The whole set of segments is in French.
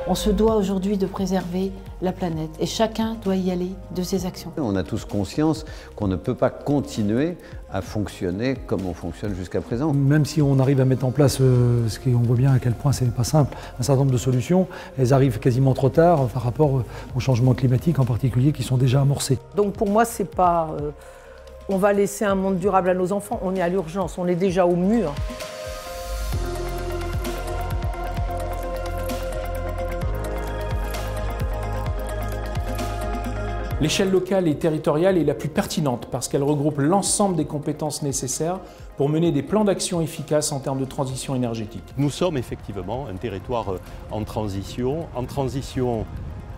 On se doit aujourd'hui de préserver la planète et chacun doit y aller de ses actions. On a tous conscience qu'on ne peut pas continuer à fonctionner comme on fonctionne jusqu'à présent. Même si on arrive à mettre en place, on voit bien à quel point c'est pas simple, un certain nombre de solutions, elles arrivent quasiment trop tard par rapport aux changements climatiques en particulier qui sont déjà amorcés. Donc pour moi, c'est pas on va laisser un monde durable à nos enfants, on est à l'urgence, on est déjà au mur. L'échelle locale et territoriale est la plus pertinente parce qu'elle regroupe l'ensemble des compétences nécessaires pour mener des plans d'action efficaces en termes de transition énergétique. Nous sommes effectivement un territoire en transition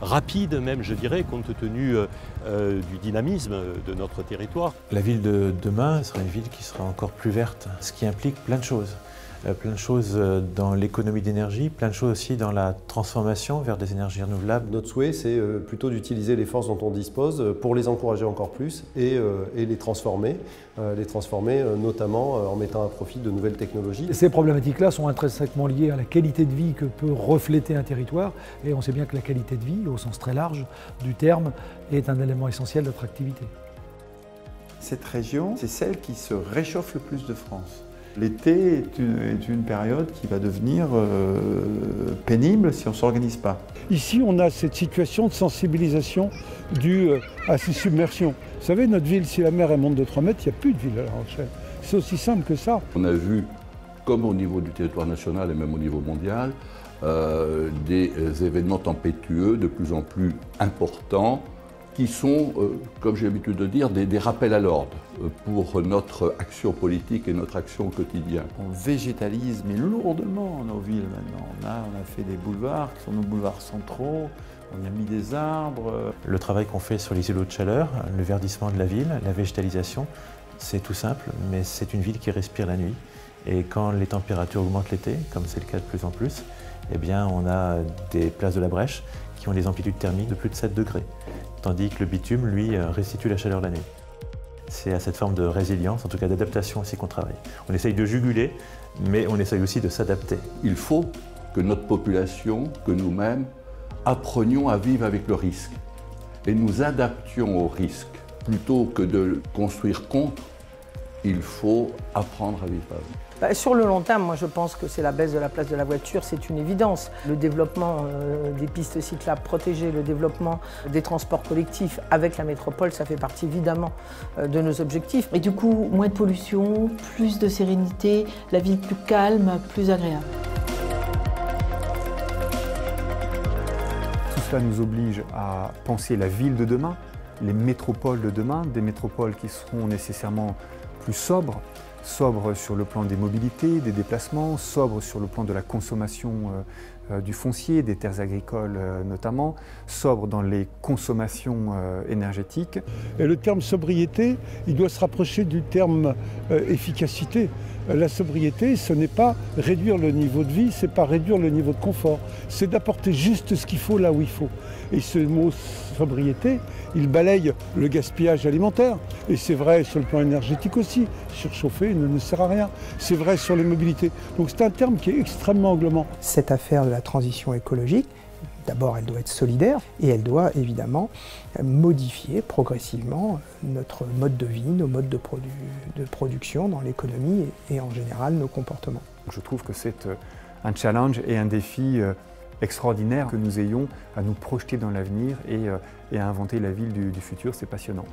rapide même, je dirais, compte tenu du dynamisme de notre territoire. La ville de demain sera une ville qui sera encore plus verte, ce qui implique plein de choses. Plein de choses dans l'économie d'énergie, plein de choses aussi dans la transformation vers des énergies renouvelables. Notre souhait, c'est plutôt d'utiliser les forces dont on dispose pour les encourager encore plus et les transformer notamment en mettant à profit de nouvelles technologies. Ces problématiques-là sont intrinsèquement liées à la qualité de vie que peut refléter un territoire et on sait bien que la qualité de vie, au sens très large du terme, est un élément essentiel de notre activité. Cette région, c'est celle qui se réchauffe le plus de France. L'été est une période qui va devenir pénible si on ne s'organise pas. Ici, on a cette situation de sensibilisation due à ces submersions. Vous savez, notre ville, si la mer elle monte de 3 mètres, il n'y a plus de ville à La Rochelle. C'est aussi simple que ça. On a vu, comme au niveau du territoire national et même au niveau mondial, des événements tempétueux de plus en plus importants qui sont, comme j'ai l'habitude de dire, des rappels à l'ordre pour notre action politique et notre action au quotidien. On végétalise, mais lourdement, nos villes maintenant. On a fait des boulevards qui sont nos boulevards centraux, on a mis des arbres. Le travail qu'on fait sur les îlots de chaleur, le verdissement de la ville, la végétalisation, c'est tout simple, mais c'est une ville qui respire la nuit. Et quand les températures augmentent l'été, comme c'est le cas de plus en plus, eh bien on a des places de la Brèche qui ont des amplitudes thermiques de plus de 7 degrés. Tandis que le bitume, lui, restitue la chaleur la nuit. C'est à cette forme de résilience, en tout cas d'adaptation aussi qu'on travaille. On essaye de juguler, mais on essaye aussi de s'adapter. Il faut que notre population, que nous-mêmes, apprenions à vivre avec le risque et nous adaptions au risque. Plutôt que de construire contre, il faut apprendre à vivre avec. Sur le long terme, moi je pense que c'est la baisse de la place de la voiture, c'est une évidence. Le développement des pistes cyclables protégées, le développement des transports collectifs avec la métropole, ça fait partie évidemment de nos objectifs. Et du coup, moins de pollution, plus de sérénité, la ville plus calme, plus agréable. Tout cela nous oblige à penser la ville de demain, les métropoles de demain, des métropoles qui seront nécessairement plus sobres sur le plan des mobilités, des déplacements, sobre sur le plan de la consommation du foncier, des terres agricoles notamment, sobre dans les consommations énergétiques. Et le terme sobriété, il doit se rapprocher du terme efficacité. La sobriété, ce n'est pas réduire le niveau de vie, c'est pas réduire le niveau de confort, c'est d'apporter juste ce qu'il faut là où il faut. Et ce mot sobriété, il balaye le gaspillage alimentaire. Et c'est vrai sur le plan énergétique aussi. Surchauffer ne sert à rien. C'est vrai sur les mobilités. Donc c'est un terme qui est extrêmement englobant. Cette affaire de la transition écologique, d'abord elle doit être solidaire et elle doit évidemment modifier progressivement notre mode de vie, nos modes de production dans l'économie et en général nos comportements. Je trouve que c'est un challenge et un défi extraordinaire que nous ayons à nous projeter dans l'avenir et à inventer la ville du futur, c'est passionnant.